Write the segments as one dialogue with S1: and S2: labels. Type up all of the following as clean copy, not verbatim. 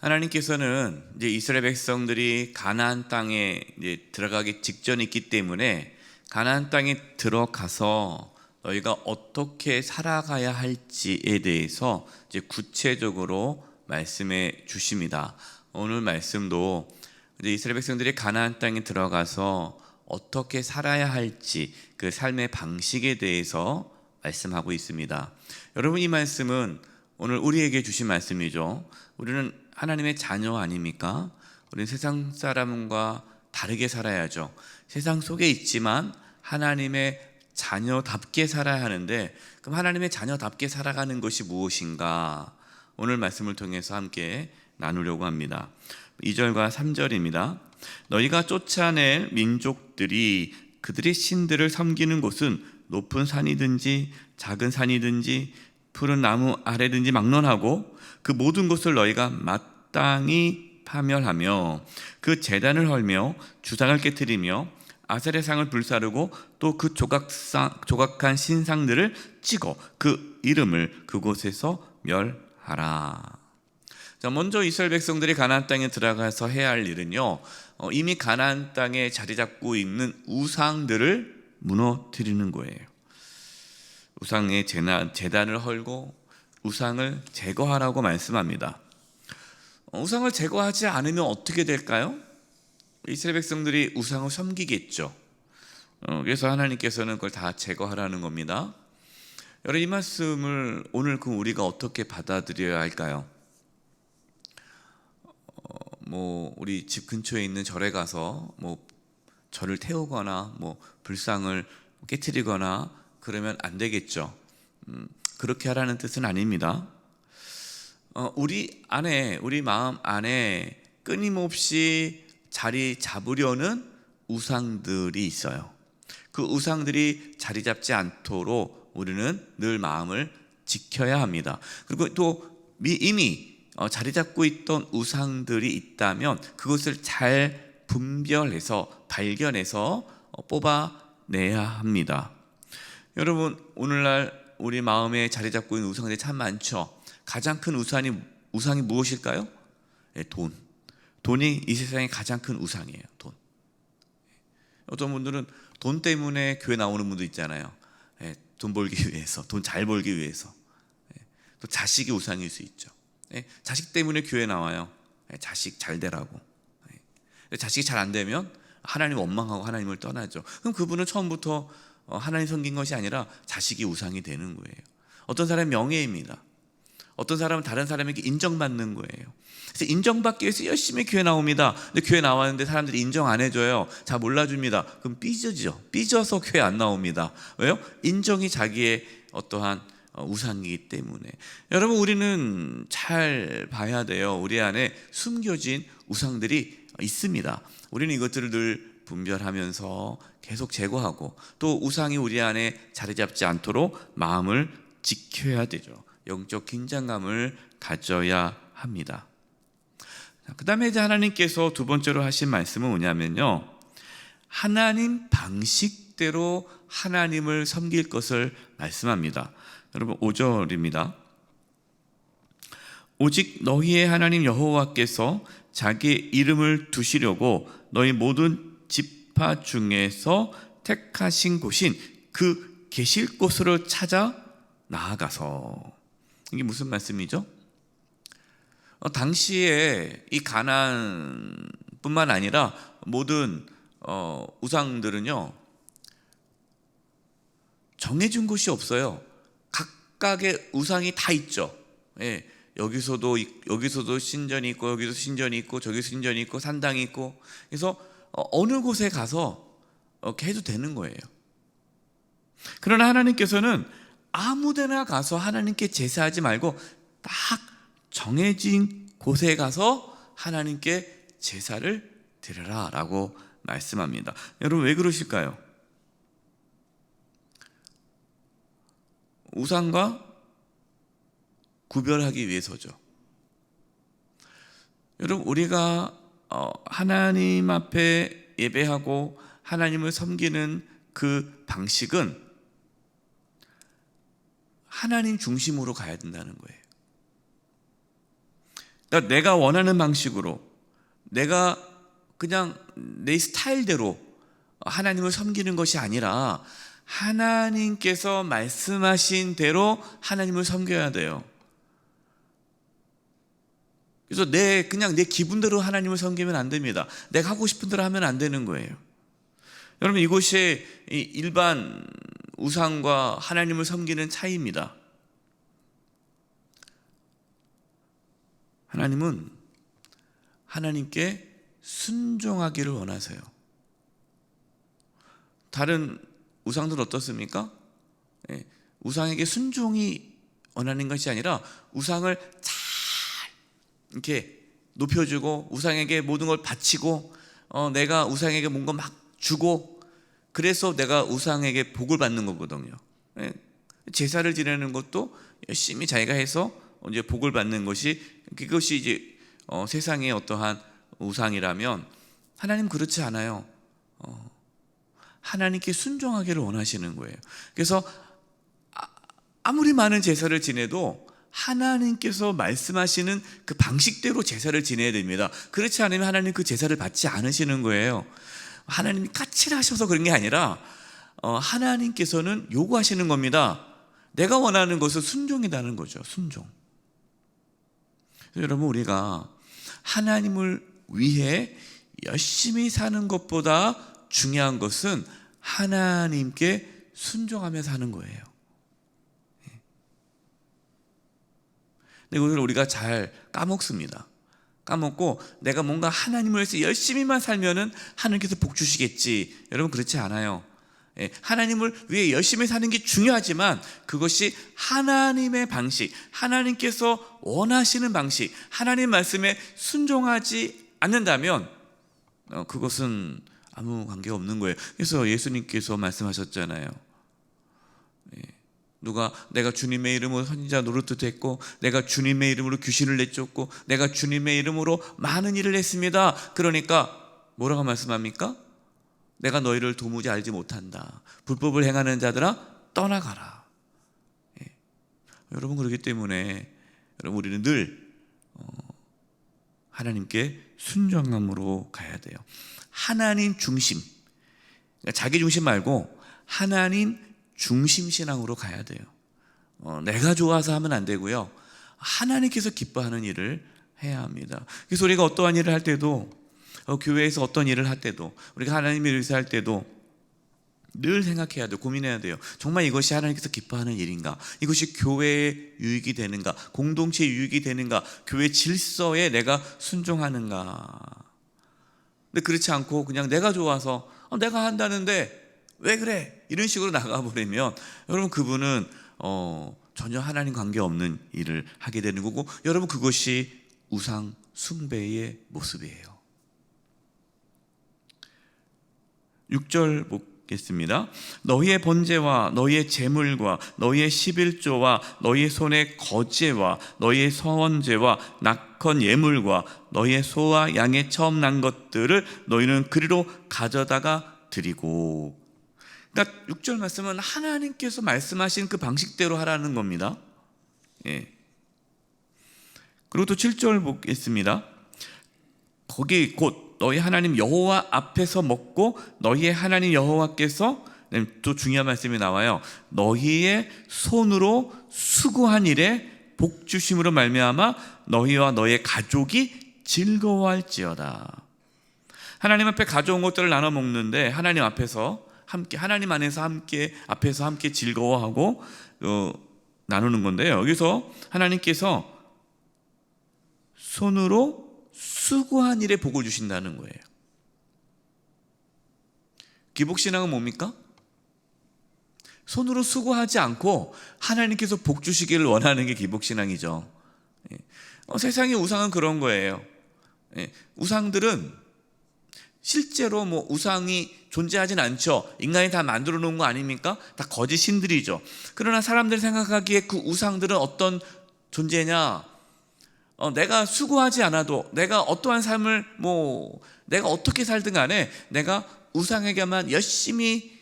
S1: 하나님께서는 이제 이스라엘 백성들이 가나안 땅에 이제 들어가기 직전에 있기 때문에 가나안 땅에 들어가서 너희가 어떻게 살아가야 할지에 대해서 이제 구체적으로 말씀해 주십니다. 오늘 말씀도 이제 이스라엘 백성들이 가나안 땅에 들어가서 어떻게 살아야 할지 그 삶의 방식에 대해서 말씀하고 있습니다. 여러분, 이 말씀은 오늘 우리에게 주신 말씀이죠. 우리는 하나님의 자녀 아닙니까? 우리는 세상 사람과 다르게 살아야죠. 세상 속에 있지만 하나님의 자녀답게 살아야 하는데, 그럼 하나님의 자녀답게 살아가는 것이 무엇인가? 오늘 말씀을 통해서 함께 나누려고 합니다. 2절과 3절입니다. 너희가 쫓아낼 민족들이 그들의 신들을 섬기는 곳은 높은 산이든지 작은 산이든지 푸른 나무 아래든지 막론하고 그 모든 것을 너희가 마땅히 파멸하며 그 제단을 헐며 주상을 깨뜨리며 아세레상을 불사르고 또 그 조각한 신상들을 찍어 그 이름을 그곳에서 멸하라. 자, 먼저 이스라엘 백성들이 가나안 땅에 들어가서 해야 할 일은요, 이미 가나안 땅에 자리 잡고 있는 우상들을 무너뜨리는 거예요. 우상의 제단을 헐고 우상을 제거하라고 말씀합니다. 우상을 제거하지 않으면 어떻게 될까요? 이스라엘 백성들이 우상을 섬기겠죠. 그래서 하나님께서는 그걸 다 제거하라는 겁니다. 여러분, 이 말씀을 오늘 우리가 어떻게 받아들여야 할까요? 우리 집 근처에 있는 절에 가서 절을 태우거나 불상을 깨트리거나 그러면 안 되겠죠. 그렇게 하라는 뜻은 아닙니다. 우리 마음 안에 끊임없이 자리 잡으려는 우상들이 있어요. 그 우상들이 자리 잡지 않도록 우리는 늘 마음을 지켜야 합니다. 그리고 또 이미 자리 잡고 있던 우상들이 있다면 그것을 잘 분별해서 발견해서 뽑아내야 합니다. 여러분, 오늘날 우리 마음에 자리 잡고 있는 우상들이 참 많죠. 가장 큰 우상이 무엇일까요? 돈이 이 세상의 가장 큰 우상이에요. 돈. 어떤 분들은 돈 때문에 교회 나오는 분도 있잖아요. 돈 벌기 위해서, 돈 잘 벌기 위해서. 또 자식이 우상일 수 있죠. 자식 때문에 교회 나와요. 자식 잘 되라고. 자식이 잘 안 되면 하나님 원망하고 하나님을 떠나죠. 그럼 그분은 처음부터 하나님 섬긴 것이 아니라 자식이 우상이 되는 거예요. 어떤 사람은 명예입니다. 어떤 사람은 다른 사람에게 인정받는 거예요. 그래서 인정받기 위해서 열심히 교회 나옵니다. 근데 교회 나왔는데 사람들이 인정 안 해줘요. 잘 몰라줍니다. 그럼 삐져서 교회 안 나옵니다. 왜요? 인정이 자기의 어떠한 우상이기 때문에. 여러분, 우리는 잘 봐야 돼요. 우리 안에 숨겨진 우상들이 있습니다. 우리는 이것들을 늘 분별하면서 계속 제거하고 또 우상이 우리 안에 자리 잡지 않도록 마음을 지켜야 되죠. 영적 긴장감을 가져야 합니다. 그 다음에 이제 하나님께서 두 번째로 하신 말씀은 뭐냐면요, 하나님 방식대로 하나님을 섬길 것을 말씀합니다. 여러분, 5절입니다. 오직 너희의 하나님 여호와께서 자기의 이름을 두시려고 너희 모든 지파 중에서 택하신 곳인 그 계실 곳으로 찾아 나아가서. 이게 무슨 말씀이죠? 당시에 이 가나안뿐만 아니라 모든 우상들은요, 정해진 곳이 없어요. 각각의 우상이 다 있죠. 여기서도 신전이 있고 여기서 신전이 있고 저기서 신전이 있고 산당이 있고, 그래서 어느 곳에 가서 해도 되는 거예요. 그러나 하나님께서는 아무데나 가서 하나님께 제사하지 말고 딱 정해진 곳에 가서 하나님께 제사를 드려라 라고 말씀합니다. 여러분, 왜 그러실까요? 우상과 구별하기 위해서죠. 여러분, 우리가 하나님 앞에 예배하고 하나님을 섬기는 그 방식은 하나님 중심으로 가야 된다는 거예요. 그러니까 내가 원하는 방식으로, 내가 그냥 내 스타일대로 하나님을 섬기는 것이 아니라 하나님께서 말씀하신 대로 하나님을 섬겨야 돼요. 그래서 그냥 내 기분대로 하나님을 섬기면 안 됩니다. 내가 하고 싶은 대로 하면 안 되는 거예요. 여러분, 이것이 일반 우상과 하나님을 섬기는 차이입니다. 하나님은 하나님께 순종하기를 원하세요. 다른 우상들은 어떻습니까? 우상에게 순종이 원하는 것이 아니라 우상을 잘 이렇게 높여주고 우상에게 모든 걸 바치고 내가 우상에게 뭔가 막 주고, 그래서 내가 우상에게 복을 받는 거거든요. 제사를 지내는 것도 열심히 자기가 해서 이제 복을 받는 것이, 그것이 이제 세상의 어떠한 우상이라면, 하나님 그렇지 않아요. 하나님께 순종하기를 원하시는 거예요. 그래서 아무리 많은 제사를 지내도 하나님께서 말씀하시는 그 방식대로 제사를 지내야 됩니다. 그렇지 않으면 하나님 그 제사를 받지 않으시는 거예요. 하나님이 까칠하셔서 그런 게 아니라 하나님께서는 요구하시는 겁니다. 내가 원하는 것은 순종이라는 거죠. 순종. 여러분, 우리가 하나님을 위해 열심히 사는 것보다 중요한 것은 하나님께 순종하며 사는 거예요. 근데 이걸 우리가 잘 까먹습니다. 까먹고 내가 뭔가 하나님을 위해서 열심히만 살면은 하나님께서 복 주시겠지. 여러분, 그렇지 않아요. 하나님을 위해 열심히 사는 게 중요하지만 그것이 하나님의 방식, 하나님께서 원하시는 방식, 하나님 말씀에 순종하지 않는다면 그것은 아무 관계가 없는 거예요. 그래서 예수님께서 말씀하셨잖아요. 누가 내가 주님의 이름으로 선지자 노릇도 했고, 내가 주님의 이름으로 귀신을 내쫓고, 내가 주님의 이름으로 많은 일을 했습니다. 그러니까 뭐라고 말씀합니까? 내가 너희를 도무지 알지 못한다. 불법을 행하는 자들아 떠나가라. 여러분, 그렇기 때문에 여러분, 우리는 늘 하나님께 순종함으로 가야 돼요. 하나님 중심, 그러니까 자기 중심 말고 하나님 중심 신앙으로 가야 돼요. 내가 좋아서 하면 안 되고요. 하나님께서 기뻐하는 일을 해야 합니다. 그래서 우리가 어떠한 일을 할 때도, 교회에서 어떤 일을 할 때도, 우리가 하나님의 일을 할 때도 늘 생각해야 돼요. 고민해야 돼요. 정말 이것이 하나님께서 기뻐하는 일인가? 이것이 교회에 유익이 되는가? 공동체에 유익이 되는가? 교회 질서에 내가 순종하는가? 근데 그렇지 않고 그냥 내가 좋아서 내가 한다는데 왜 그래? 이런 식으로 나가버리면 여러분, 그분은 전혀 하나님 관계없는 일을 하게 되는 거고, 여러분, 그것이 우상 숭배의 모습이에요. 6절 보겠습니다. 너희의 번제와 너희의 제물과 너희의 11조와 너희의 손의 거제와 너희의 서원제와 낙헌 예물과 너희의 소와 양의 처음 난 것들을 너희는 그리로 가져다가 드리고. 그러니까 6절 말씀은 하나님께서 말씀하신 그 방식대로 하라는 겁니다. 그리고 또 7절 보겠습니다. 거기 곧 너희 하나님 여호와 앞에서 먹고 너희의 하나님 여호와께서, 또 중요한 말씀이 나와요. 너희의 손으로 수고한 일에 복 주심으로 말미암아 너희와 너희의 가족이 즐거워할지어다. 하나님 앞에 가져온 것들을 나눠 먹는데 하나님 앞에서 함께, 하나님 안에서 함께, 앞에서 함께 즐거워하고 나누는 건데요. 여기서 하나님께서 손으로 수고한 일에 복을 주신다는 거예요. 기복신앙은 뭡니까? 손으로 수고하지 않고 하나님께서 복 주시기를 원하는 게 기복신앙이죠. 세상의 우상은 그런 거예요. 우상들은 실제로 우상이 존재하진 않죠. 인간이 다 만들어 놓은 거 아닙니까? 다 거짓 신들이죠. 그러나 사람들이 생각하기에 그 우상들은 어떤 존재냐? 내가 수고하지 않아도, 내가 어떠한 삶을 내가 어떻게 살든 간에 내가 우상에게만 열심히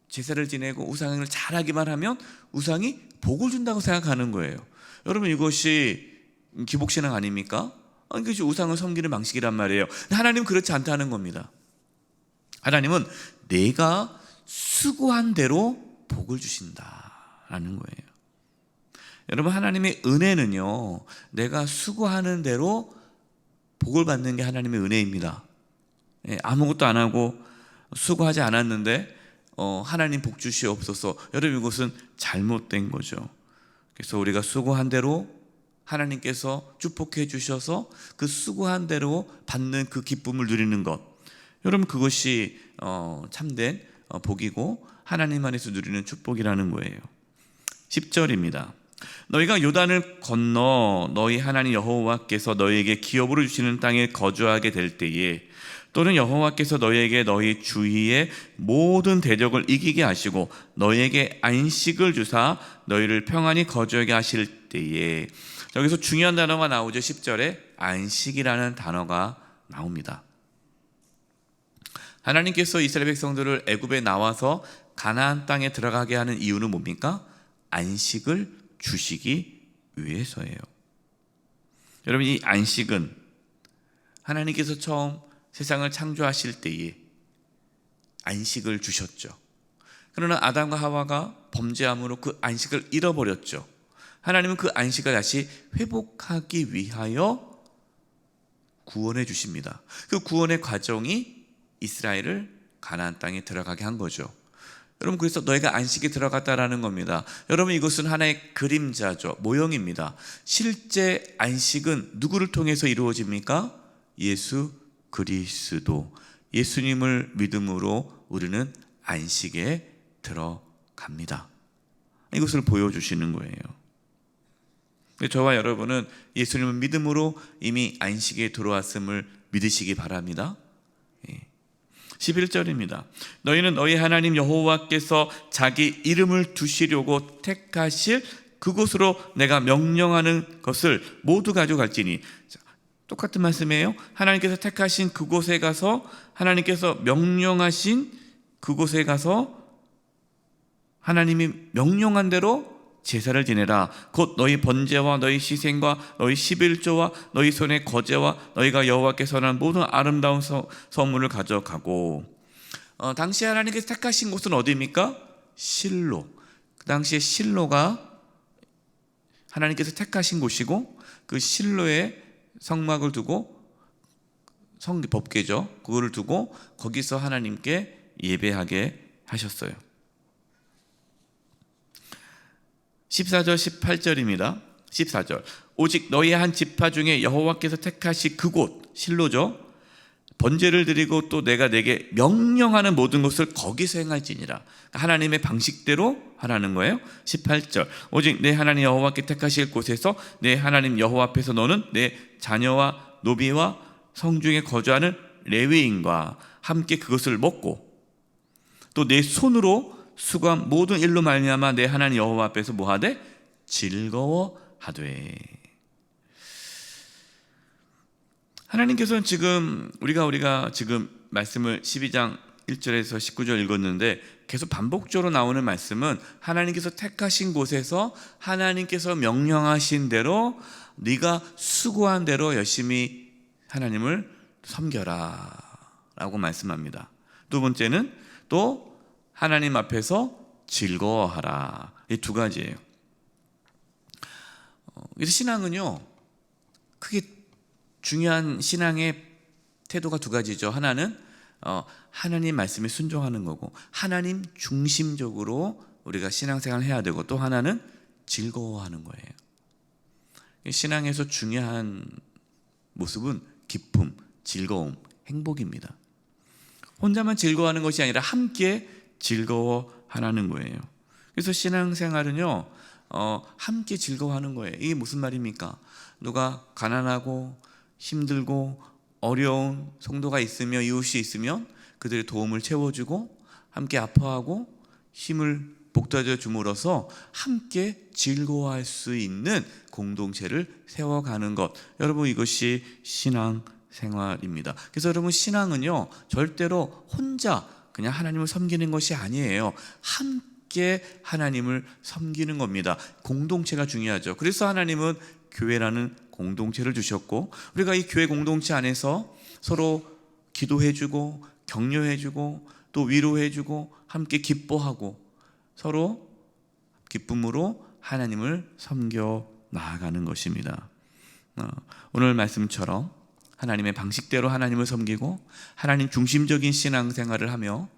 S1: 제사를 지내고 우상을 잘하기만 하면 우상이 복을 준다고 생각하는 거예요. 여러분, 이것이 기복신앙 아닙니까? 그것이 우상을 섬기는 방식이란 말이에요. 하나님은 그렇지 않다는 겁니다. 하나님은 내가 수고한 대로 복을 주신다라는 거예요. 여러분, 하나님의 은혜는요, 내가 수고하는 대로 복을 받는 게 하나님의 은혜입니다. 아무것도 안 하고 수고하지 않았는데 하나님 복 주시옵소서. 여러분, 이것은 잘못된 거죠. 그래서 우리가 수고한 대로 하나님께서 축복해 주셔서 그 수고한 대로 받는 그 기쁨을 누리는 것, 여러분, 그것이 참된 복이고 하나님 안에서 누리는 축복이라는 거예요. 10절입니다. 너희가 요단을 건너 너희 하나님 여호와께서 너희에게 기업으로 주시는 땅에 거주하게 될 때에, 또는 여호와께서 너희에게 너희 주위의 모든 대적을 이기게 하시고 너희에게 안식을 주사 너희를 평안히 거주하게 하실 때에, 여기서 중요한 단어가 나오죠. 10절에 안식이라는 단어가 나옵니다. 하나님께서 이스라엘 백성들을 애굽에 나와서 가나안 땅에 들어가게 하는 이유는 뭡니까? 안식을 주시기 위해서예요. 여러분, 이 안식은 하나님께서 처음 세상을 창조하실 때에 안식을 주셨죠. 그러나 아담과 하와가 범죄함으로 그 안식을 잃어버렸죠. 하나님은 그 안식을 다시 회복하기 위하여 구원해 주십니다. 그 구원의 과정이 이스라엘을 가나안 땅에 들어가게 한 거죠. 여러분, 그래서 너희가 안식에 들어갔다라는 겁니다. 여러분, 이것은 하나의 그림자죠. 모형입니다. 실제 안식은 누구를 통해서 이루어집니까? 예수 그리스도, 예수님을 믿음으로 우리는 안식에 들어갑니다. 이것을 보여주시는 거예요. 저와 여러분은 예수님을 믿음으로 이미 안식에 들어왔음을 믿으시기 바랍니다. 11절입니다. 너희는 너희 하나님 여호와께서 자기 이름을 두시려고 택하실 그곳으로 내가 명령하는 것을 모두 가져갈지니. 똑같은 말씀이에요. 하나님께서 택하신 그곳에 가서, 하나님께서 명령하신 그곳에 가서 하나님이 명령한 대로 제사를 지내라. 곧 너희 번제와 너희 시생과 너희 11조와 너희 손의 거제와 너희가 여호와께서 난 모든 아름다운 선물을 가져가고. 당시 하나님께서 택하신 곳은 어디입니까? 실로. 그 당시에 실로가 하나님께서 택하신 곳이고, 그 실로에 성막을 두고, 법궤죠, 그거를 두고 거기서 하나님께 예배하게 하셨어요. 14절 18절입니다. 14절. 오직 너희 한 지파 중에 여호와께서 택하신 그곳, 실로죠, 번제를 드리고 또 내가 내게 명령하는 모든 것을 거기서 행할지니라. 하나님의 방식대로 하라는 거예요. 18절. 오직 내 하나님 여호와께 택하실 곳에서 내 하나님 여호와 앞에서 너는 내 자녀와 노비와 성중에 거주하는 레위인과 함께 그것을 먹고, 또 내 손으로 수고한 모든 일로 말미암아 내 하나님 여호와 앞에서 뭐하되? 즐거워하되. 하나님께서는 지금 우리가 지금 말씀을 12장 1절에서 19절 읽었는데 계속 반복적으로 나오는 말씀은 하나님께서 택하신 곳에서 하나님께서 명령하신 대로 네가 수고한 대로 열심히 하나님을 섬겨라 라고 말씀합니다. 두 번째는 또 하나님 앞에서 즐거워하라. 이 두 가지예요. 그래서 신앙은요, 크게 중요한 신앙의 태도가 두 가지죠. 하나는 하나님 말씀에 순종하는 거고, 하나님 중심적으로 우리가 신앙생활을 해야 되고, 또 하나는 즐거워하는 거예요. 신앙에서 중요한 모습은 기쁨, 즐거움, 행복입니다. 혼자만 즐거워하는 것이 아니라 함께 즐거워하라는 거예요. 그래서 신앙생활은요, 함께 즐거워하는 거예요. 이게 무슨 말입니까? 누가 가난하고 힘들고 어려운 성도가 있으며 이웃이 있으면 그들의 도움을 채워주고, 함께 아파하고 힘을 복돋아 줌으로써 함께 즐거워할 수 있는 공동체를 세워가는 것, 여러분, 이것이 신앙생활입니다. 그래서 여러분, 신앙은요 절대로 혼자 그냥 하나님을 섬기는 것이 아니에요. 함께 하나님을 섬기는 겁니다. 공동체가 중요하죠. 그래서 하나님은 교회라는 공동체를 주셨고, 우리가 이 교회 공동체 안에서 서로 기도해주고 격려해주고 또 위로해주고 함께 기뻐하고 서로 기쁨으로 하나님을 섬겨 나아가는 것입니다. 오늘 말씀처럼 하나님의 방식대로 하나님을 섬기고 하나님 중심적인 신앙생활을 하며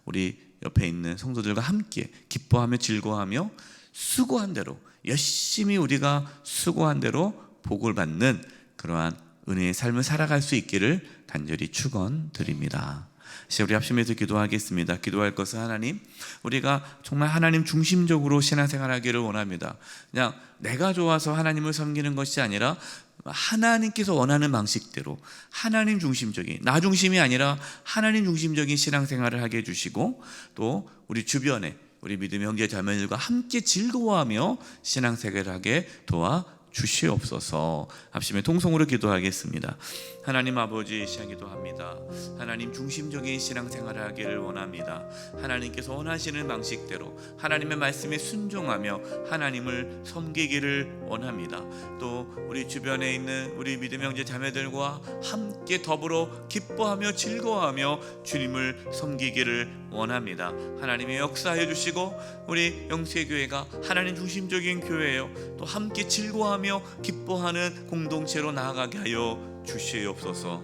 S1: 우리 옆에 있는 성도들과 함께 기뻐하며 즐거워하며 수고한 대로, 열심히 우리가 수고한 대로 복을 받는 그러한 은혜의 삶을 살아갈 수 있기를 간절히 축원드립니다. 이제 우리 합심해서 기도하겠습니다. 기도할 것은 하나님, 우리가 정말 하나님 중심적으로 신앙생활하기를 원합니다. 그냥 내가 좋아서 하나님을 섬기는 것이 아니라 하나님께서 원하는 방식대로 하나님 중심적인, 나 중심이 아니라 하나님 중심적인 신앙생활을 하게 해주시고, 또 우리 주변에 우리 믿음의 형제 자매들과 함께 즐거워하며 신앙생활을 하게 도와주시옵소서. 합심의 통성으로 기도하겠습니다. 하나님 아버지, 시간 기도합니다. 하나님 중심적인 신앙생활을 하기를 원합니다. 하나님께서 원하시는 방식대로 하나님의 말씀에 순종하며 하나님을 섬기기를 원합니다. 또 우리 주변에 있는 우리 믿음의 형제 자매들과 함께 더불어 기뻐하며 즐거워하며 주님을 섬기기를 원합니다. 하나님의 역사해 주시고 우리 영세교회가 하나님 중심적인 교회예요. 또 함께 즐거워하며 기뻐하는 공동체로 나아가게 하여 주시옵소서.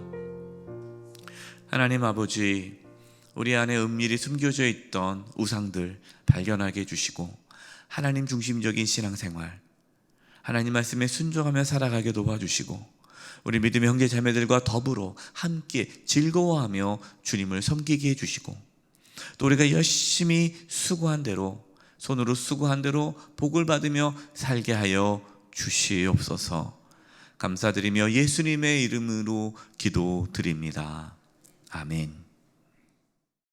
S1: 하나님 아버지, 우리 안에 은밀히 숨겨져 있던 우상들 발견하게 해주시고 하나님 중심적인 신앙생활, 하나님 말씀에 순종하며 살아가게 도와주시고 우리 믿음의 형제 자매들과 더불어 함께 즐거워하며 주님을 섬기게 해주시고, 또 우리가 열심히 수고한 대로, 손으로 수고한 대로 복을 받으며 살게 하여 주시옵소서. 감사드리며 예수님의 이름으로 기도드립니다. 아멘.